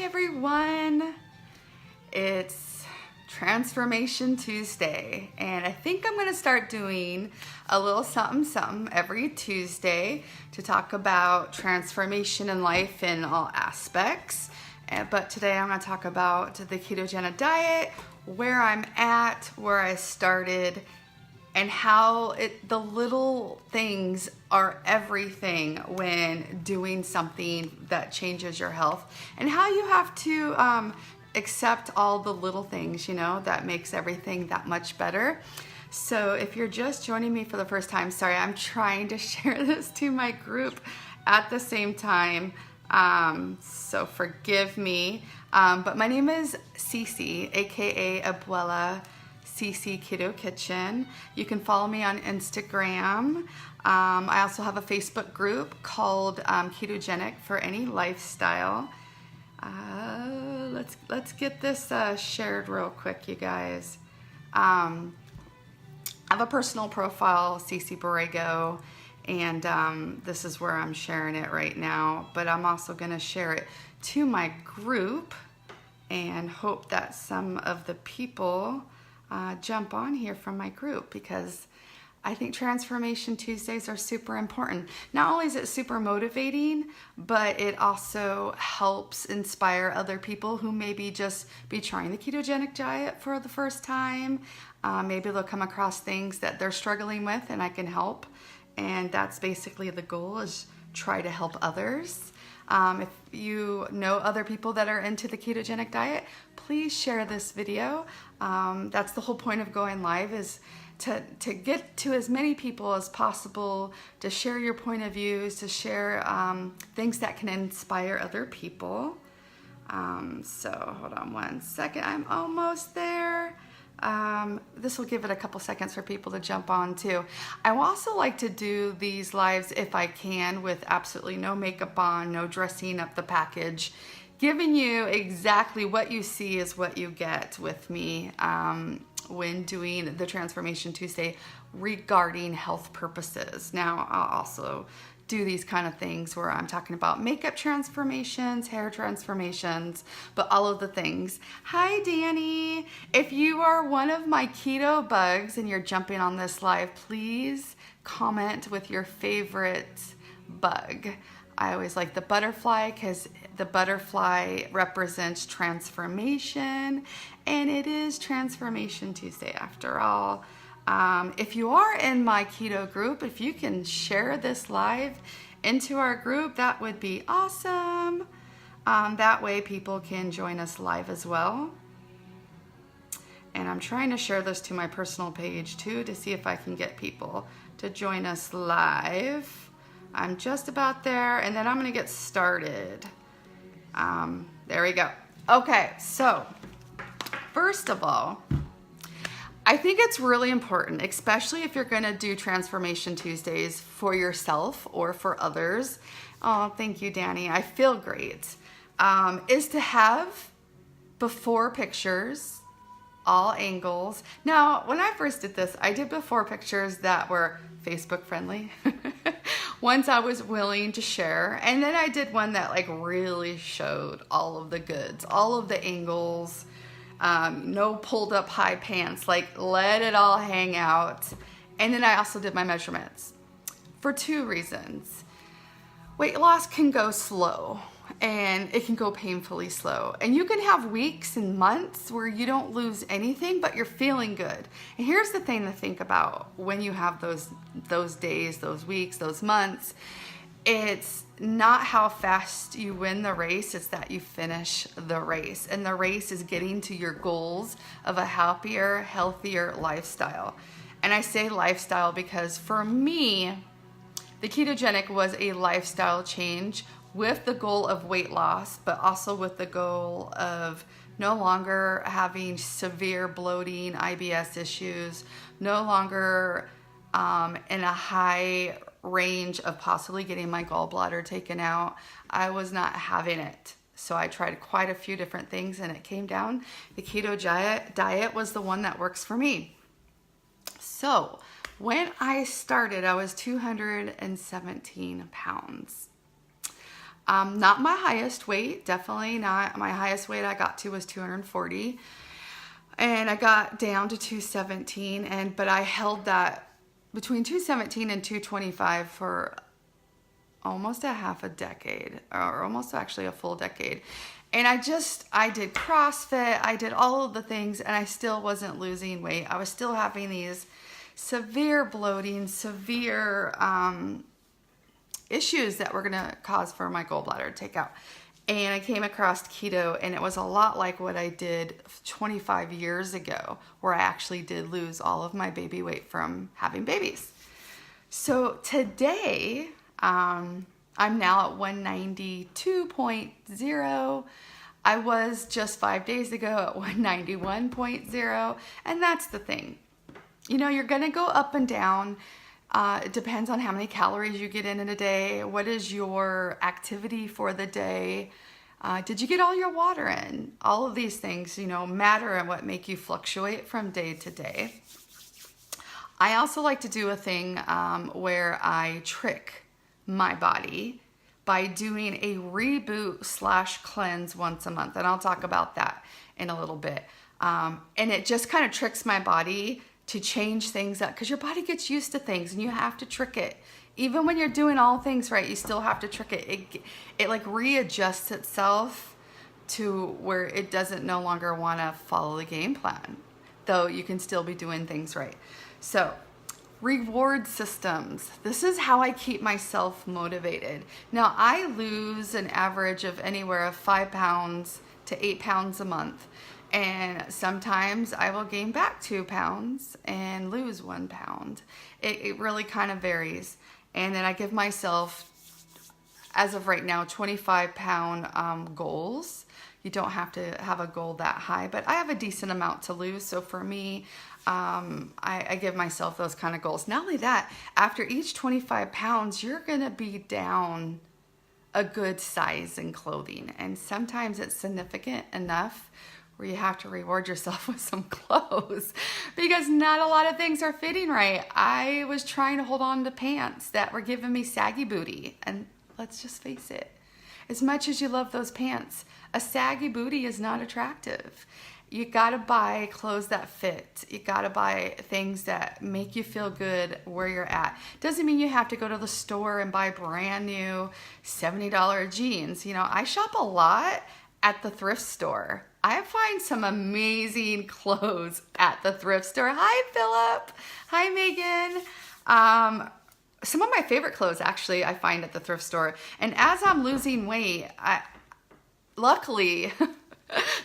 everyone. It's Transformation Tuesday, and I think I'm going to start doing a little something every Tuesday to talk about transformation in life in all aspects. But today I'm going to talk about the ketogenic diet, where I'm at, where I started, and how the little things are everything when doing something that changes your health, and how you have to accept all the little things, that makes everything that much better. So if you're just joining me for the first time, sorry, I'm trying to share this to my group at the same time, so forgive me. But my name is Cece, aka Abuela Cece Keto Kitchen. You can follow me on Instagram. I also have a Facebook group called Ketogenic for Any Lifestyle. Let's get this shared real quick, you guys. I have a personal profile, Cece Borrego, and this is where I'm sharing it right now. But I'm also going to share it to my group and hope that some of the people jump on here from my group, because I think Transformation Tuesdays are super important. Not only is it super motivating, but it also helps inspire other people who maybe just be trying the ketogenic diet for the first time. Maybe they'll come across things that they're struggling with and I can help. And that's basically the goal, is try to help others. If you know other people that are into the ketogenic diet, please share this video. That's the whole point of going live, is to get to as many people as possible, to share your point of views, to share things that can inspire other people. So hold on one second, I'm almost there. This will give it a couple seconds for people to jump on too. I also like to do these lives, if I can, with absolutely no makeup on, no dressing up the package, giving you exactly what you see is what you get with me when doing the Transformation Tuesday regarding health purposes. Now, I'll also do these kind of things where I'm talking about makeup transformations, hair transformations, but all of the things. Hi, Danny. If you are one of my keto bugs and you're jumping on this live, please comment with your favorite bug. I always like the butterfly, because the butterfly represents transformation, and it is Transformation Tuesday after all. If you are in my keto group, if you can share this live into our group, that would be awesome. That way people can join us live as well. And I'm trying to share this to my personal page too, to see if I can get people to join us live. I'm just about there, and then I'm going to get started. There we go. Okay, so first of all, I think it's really important, especially if you're going to do Transformation Tuesdays for yourself or for others. Oh, thank you, Danny. I feel great. Is to have before pictures, all angles. Now, when I first did this, I did before pictures that were Facebook friendly. Ones I was willing to share. And then I did one that really showed all of the goods, all of the angles. No pulled up high pants, let it all hang out. And then I also did my measurements for two reasons. Weight loss can go slow, and it can go painfully slow. And you can have weeks and months where you don't lose anything, but you're feeling good. And here's the thing to think about when you have those days, those weeks, those months. It's not how fast you win the race, it's that you finish the race. And the race is getting to your goals of a happier, healthier lifestyle. And I say lifestyle because for me, the ketogenic was a lifestyle change with the goal of weight loss, but also with the goal of no longer having severe bloating, IBS issues, no longer in a high range of possibly getting my gallbladder taken out. I was not having it. So I tried quite a few different things, and it came down. The keto diet was the one that works for me. So when I started, I was 217 pounds. Not my highest weight, definitely not. My highest weight I got to was 240, and I got down to 217, but I held that between 217 and 225 for almost a half a decade, or almost actually a full decade. And I did CrossFit, I did all of the things, and I still wasn't losing weight. I was still having these severe bloating, severe issues that were gonna cause for my gallbladder to take out. And I came across keto, and it was a lot like what I did 25 years ago, where I actually did lose all of my baby weight from having babies. So today, I'm now at 192.0. I was just 5 days ago at 191.0. And that's the thing. You know, you're going to go up and down. It depends on how many calories you get in a day. What is your activity for the day? Did you get all your water in? All of these things, you know, matter and what make you fluctuate from day to day. I also like to do a thing where I trick my body by doing a reboot/cleanse once a month. And I'll talk about that in a little bit. And it just kind of tricks my body to change things up, because your body gets used to things and you have to trick it. Even when you're doing all things right, you still have to trick it. It like readjusts itself to where it doesn't no longer want to follow the game plan, though you can still be doing things right. So reward systems. This is how I keep myself motivated. Now, I lose an average of anywhere of 5 pounds to 8 pounds a month. And sometimes I will gain back 2 pounds and lose 1 pound. It really kind of varies. And then I give myself, as of right now, 25-pound goals. You don't have to have a goal that high, but I have a decent amount to lose. So for me, I give myself those kind of goals. Not only that, after each 25 pounds, you're going to be down a good size in clothing. And sometimes it's significant enough where you have to reward yourself with some clothes, because not a lot of things are fitting right. I was trying to hold on to pants that were giving me saggy booty. And let's just face it, as much as you love those pants, a saggy booty is not attractive. You gotta buy clothes that fit. You gotta buy things that make you feel good where you're at. Doesn't mean you have to go to the store and buy brand new $70 jeans. You know, I shop a lot at the thrift store. I find some amazing clothes at the thrift store. Hi, Philip. Hi, Megan. Some of my favorite clothes, actually, I find at the thrift store. And as I'm losing weight, luckily,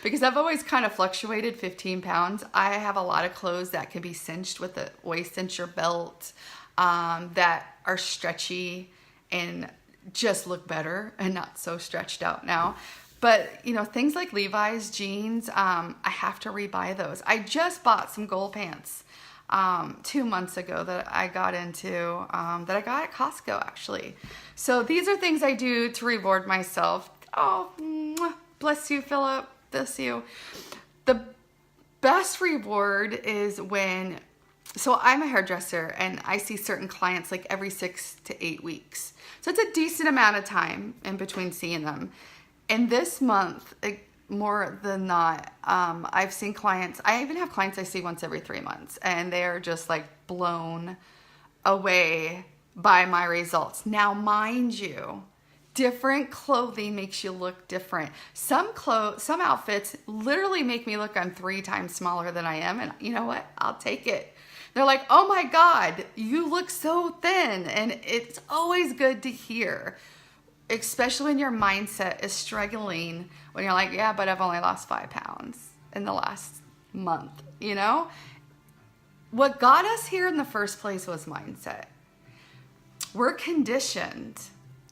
because I've always kind of fluctuated 15 pounds, I have a lot of clothes that can be cinched with a waist cincher belt, that are stretchy and just look better and not so stretched out now. But, you know, things like Levi's jeans, I have to rebuy those. I just bought some gold pants 2 months ago that I got into, that I got at Costco, actually. So these are things I do to reward myself. Oh, bless you, Philip. Bless you. The best reward is when, so I'm a hairdresser and I see certain clients like every 6 to 8 weeks. So it's a decent amount of time in between seeing them. And this month, more than not, I've seen clients, I even have clients I see once every 3 months, and they're just like blown away by my results. Now, mind you, different clothing makes you look different. Some outfits literally make me look I'm 3 times smaller than I am, and you know what? I'll take it. They're like, oh my God, you look so thin. And it's always good to hear, especially when your mindset is struggling, when you're like, yeah, but I've only lost 5 pounds in the last month, you know? What got us here in the first place was mindset. We're conditioned,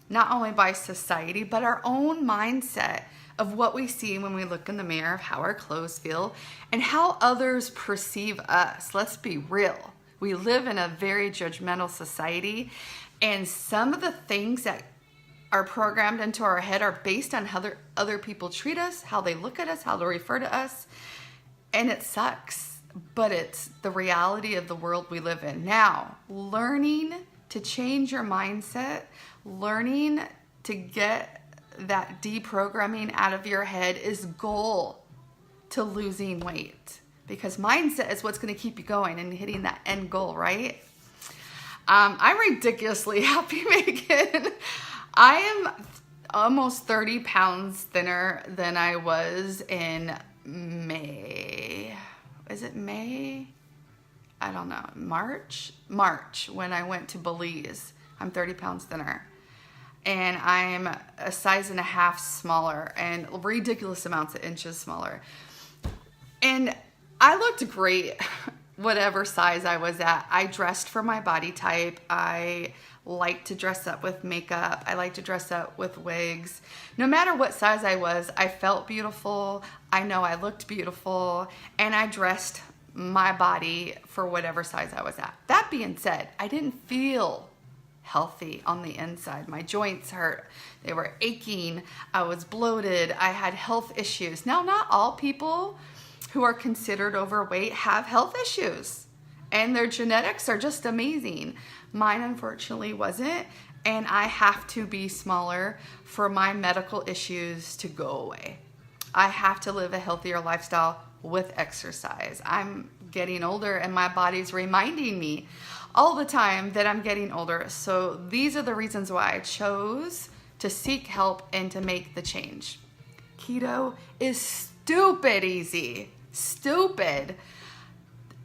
not only by society, but our own mindset of what we see when we look in the mirror, of how our clothes feel, and how others perceive us. Let's be real. We live in a very judgmental society, and some of the things that are programmed into our head are based on how other people treat us, how they look at us, how they refer to us. And it sucks, but it's the reality of the world we live in. Now, learning to change your mindset, learning to get that deprogramming out of your head is goal to losing weight, because mindset is what's going to keep you going and hitting that end goal, right? I'm ridiculously happy, Megan. I am almost 30 pounds thinner than I was in May. Is it May? I don't know. March, when I went to Belize. I'm 30 pounds thinner. And I'm a size and a half smaller and ridiculous amounts of inches smaller. And I looked great, whatever size I was at. I dressed for my body type. I like to dress up with makeup. I like to dress up with wigs. No matter what size I was, I felt beautiful. I know I looked beautiful, and I dressed my body for whatever size I was at. That being said, I didn't feel healthy on the inside. My joints hurt. They were aching. I was bloated. I had health issues. Now, not all people who are considered overweight have health issues, and their genetics are just amazing. Mine unfortunately wasn't, and I have to be smaller for my medical issues to go away. I have to live a healthier lifestyle with exercise. I'm getting older, and my body's reminding me all the time that I'm getting older. So these are the reasons why I chose to seek help and to make the change. Keto is stupid easy. Stupid.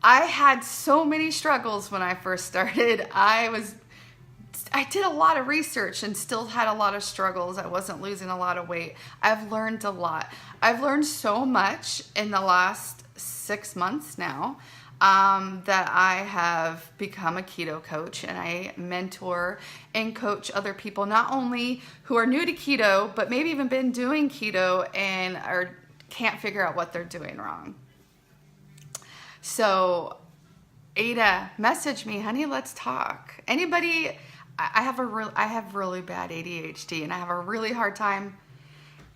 I had so many struggles when I first started. I did a lot of research and still had a lot of struggles. I wasn't losing a lot of weight. I've learned a lot. I've learned so much in the last 6 months now that I have become a keto coach, and I mentor and coach other people, not only who are new to keto, but maybe even been doing keto and can't figure out what they're doing wrong. So Ada, message me, honey, let's talk. Anybody, I have really bad ADHD, and I have a really hard time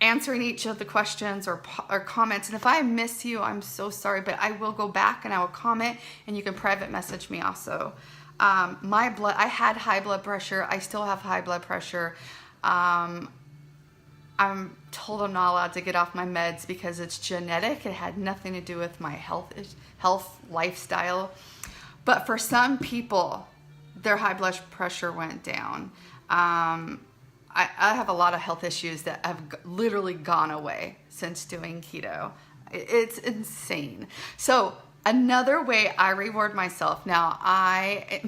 answering each of the questions or comments. And if I miss you, I'm so sorry, but I will go back and I will comment, and you can private message me also. I had high blood pressure. I still have high blood pressure. I'm told I'm not allowed to get off my meds because it's genetic. It had nothing to do with my health lifestyle. But for some people, their high blood pressure went down. I have a lot of health issues that have literally gone away since doing keto. It's insane. So another way I reward myself now, I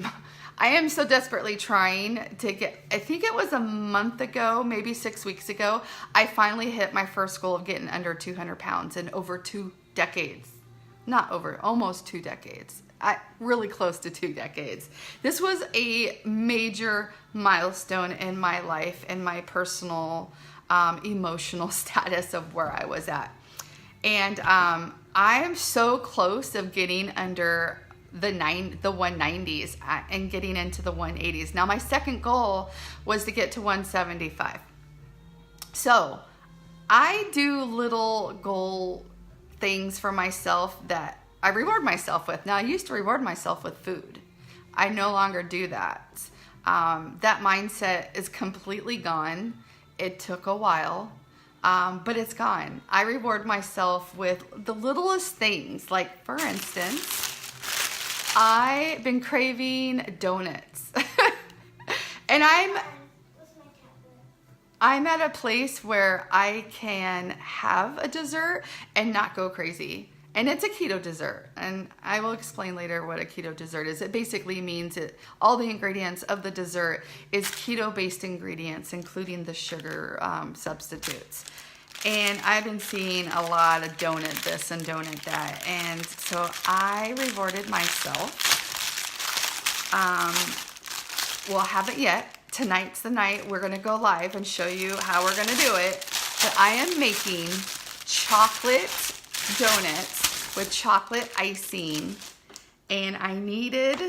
am so desperately trying to get, I think it was a month ago, maybe 6 weeks ago, I finally hit my first goal of getting under 200 pounds in over 2 decades. Not over, almost 2 decades. Really close to 2 decades. This was a major milestone in my life and my personal emotional status of where I was at. And I am so close of getting under the 190s and getting into the 180s. Now my second goal was to get to 175. So I do little goal things for myself that I reward myself with. Now I used to reward myself with food. I no longer do that. That mindset is completely gone. It took a while, but it's gone. I reward myself with the littlest things. Like, for instance, I've been craving donuts. And I'm at a place where I can have a dessert and not go crazy. And it's a keto dessert. And I will explain later what a keto dessert is. It basically means that all the ingredients of the dessert is keto-based ingredients, including the sugar substitutes. And I've been seeing a lot of donut this and donut that. And so I rewarded myself. We'll have it yet. Tonight's the night. We're going to go live and show you how we're going to do it. But I am making chocolate donuts with chocolate icing. And I needed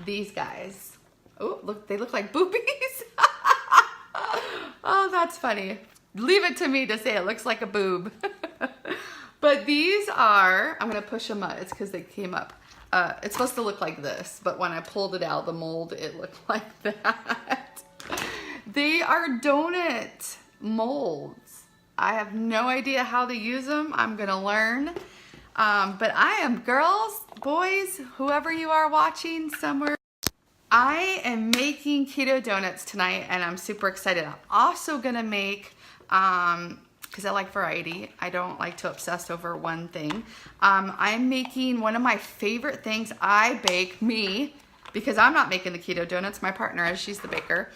these guys. Oh, look, they look like boobies. Oh, that's funny. Leave it to me to say it looks like a boob. But these are, I'm going to push them up. It's because they came up. It's supposed to look like this, but when I pulled it out, the mold, it looked like that. They are donut molds. I have no idea how to use them. I'm gonna learn. But I am, girls, boys, whoever you are watching somewhere, I am making keto donuts tonight and I'm super excited. I'm also gonna make, because I like variety, I don't like to obsess over one thing. I'm making one of my favorite things. I bake, because I'm not making the keto donuts, my partner is, she's the baker.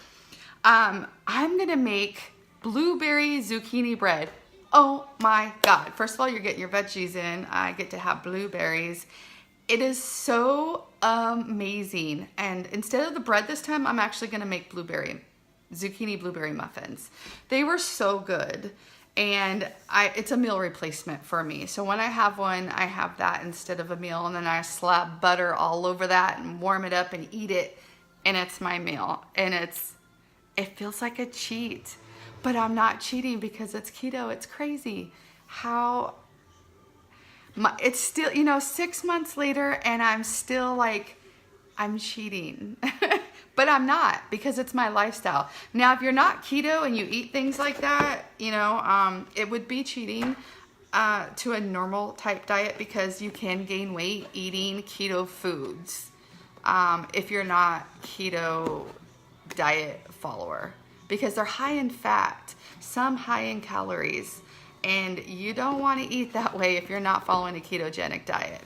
I'm gonna make blueberry zucchini bread. Oh my God. First of all, you're getting your veggies in. I get to have blueberries. It is so amazing. And instead of the bread this time, I'm actually gonna make zucchini blueberry muffins. They were so good. And it's a meal replacement for me. So when I have one, I have that instead of a meal, and then I slap butter all over that and warm it up and eat it, and it's my meal. And it feels like a cheat, but I'm not cheating because it's keto. It's crazy how it's still, 6 months later and I'm still like, I'm cheating. But I'm not, because it's my lifestyle. Now, if you're not keto and you eat things like that, it would be cheating to a normal type diet, because you can gain weight eating keto foods if you're not keto diet follower, because they're high in fat, some high in calories, and you don't want to eat that way if you're not following a ketogenic diet.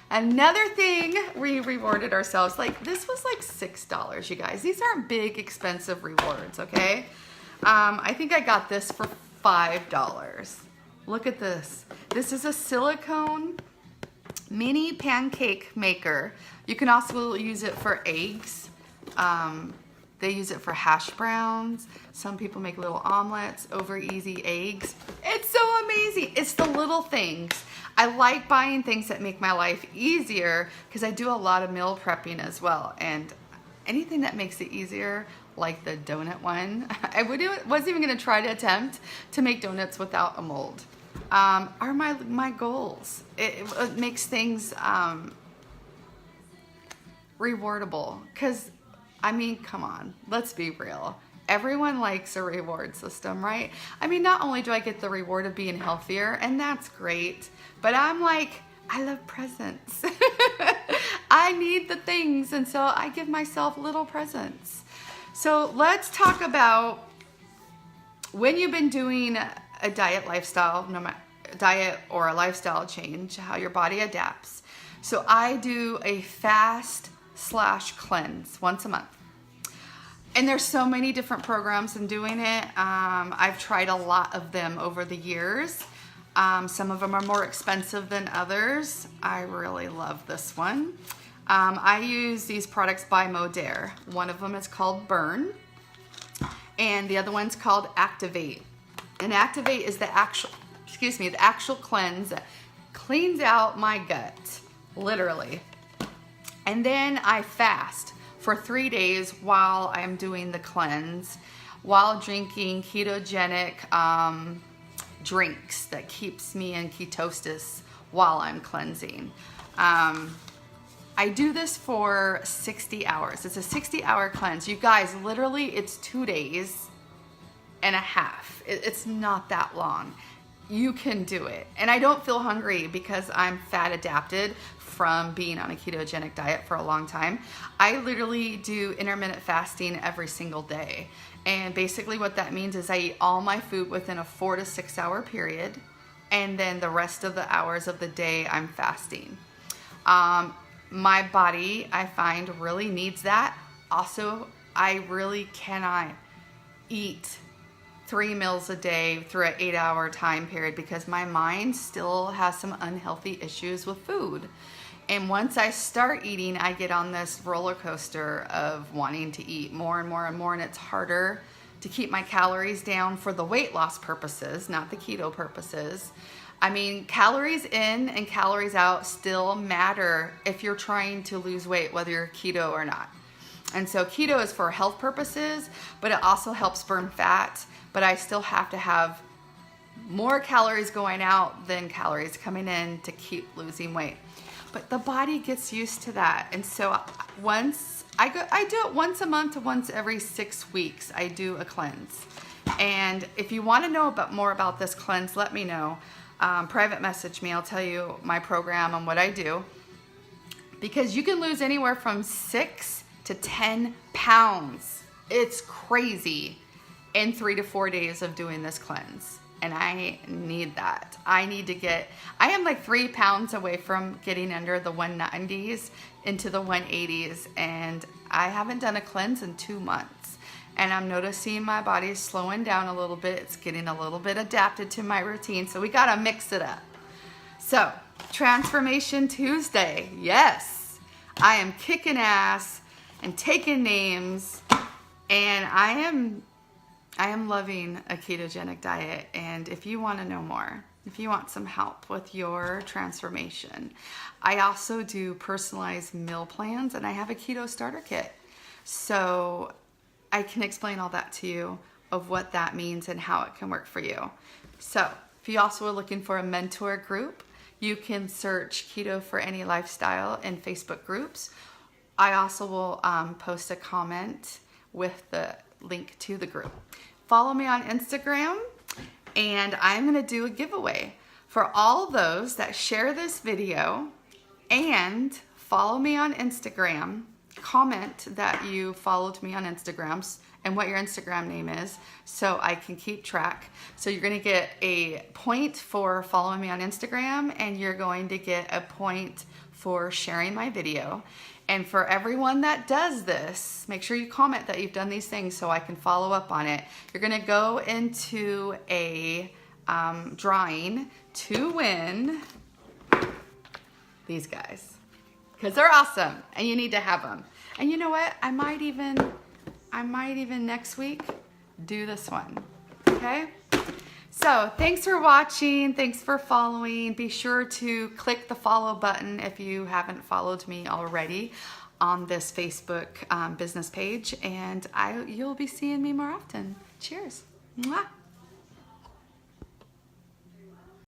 Another thing, we rewarded ourselves. Like, this was like $6, you guys. These aren't big, expensive rewards, okay? I think I got this for $5. Look at this. This is a silicone mini pancake maker. You can also use it for eggs. They use it for hash browns. Some people make little omelets over easy eggs. It's so amazing. It's the little things. I like buying things that make my life easier, because I do a lot of meal prepping as well. And anything that makes it easier, like the donut one, I wasn't even gonna try to attempt to make donuts without a mold, are my goals. It makes things rewardable, because come on, let's be real. Everyone likes a reward system, right? Not only do I get the reward of being healthier, and that's great, but I'm like, I love presents. I need the things, and so I give myself little presents. So let's talk about when you've been doing a diet or a lifestyle change, how your body adapts. So I do a fast/cleanse once a month. And there's so many different programs in doing it. I've tried a lot of them over the years. Some of them are more expensive than others. I really love this one. I use these products by Modere. One of them is called Burn, and the other one's called Activate. And Activate is the actual cleanse that cleans out my gut, literally. And then I fast for 3 days while I'm doing the cleanse, while drinking ketogenic drinks that keeps me in ketosis while I'm cleansing. I do this for 60 hours. It's a 60-hour cleanse. You guys, literally, it's 2 days and a half. It's not that long. You can do it. And I don't feel hungry because I'm fat adapted from being on a ketogenic diet for a long time. I literally do intermittent fasting every single day. And basically what that means is I eat all my food within a 4 to 6 hour period. And then the rest of the hours of the day I'm fasting. My body, I find, really needs that. Also, I really cannot eat 3 meals a day through an 8-hour time period because my mind still has some unhealthy issues with food. And once I start eating, I get on this roller coaster of wanting to eat more and more and more, and it's harder to keep my calories down for the weight loss purposes, not the keto purposes. Calories in and calories out still matter if you're trying to lose weight, whether you're keto or not. And so keto is for health purposes, but it also helps burn fat, but I still have to have more calories going out than calories coming in to keep losing weight. But the body gets used to that. And so once I do it once a month to once every 6 weeks. I do a cleanse. And if you want to know more about this cleanse, let me know. Private message me. I'll tell you my program and what I do. Because you can lose anywhere from 6 to 10 pounds. It's crazy in 3 to 4 days of doing this cleanse. And I need that. I am like 3 pounds away from getting under the 190s into the 180s. And I haven't done a cleanse in 2 months. And I'm noticing my body is slowing down a little bit. It's getting a little bit adapted to my routine. So we got to mix it up. So, Transformation Tuesday. Yes, I am kicking ass and taking names. And I am loving a ketogenic diet. And if you want to know more, if you want some help with your transformation, I also do personalized meal plans, and I have a keto starter kit. So I can explain all that to you of what that means and how it can work for you. So if you also are looking for a mentor group, you can search Keto for Any Lifestyle in Facebook groups. I also will post a comment with the link to the group. Follow me on Instagram, and I'm going to do a giveaway for all those that share this video and follow me on Instagram. Comment that you followed me on Instagram and what your Instagram name is so I can keep track. So you're going to get a point for following me on Instagram, and you're going to get a point for sharing my video. And for everyone that does this, make sure you comment that you've done these things so I can follow up on it. You're going to go into a drawing to win these guys, because they're awesome and you need to have them. And you know what? I might even next week do this one. Okay? So thanks for watching. Thanks for following. Be sure to click the follow button if you haven't followed me already on this Facebook business page, and you'll be seeing me more often. Cheers. Mwah.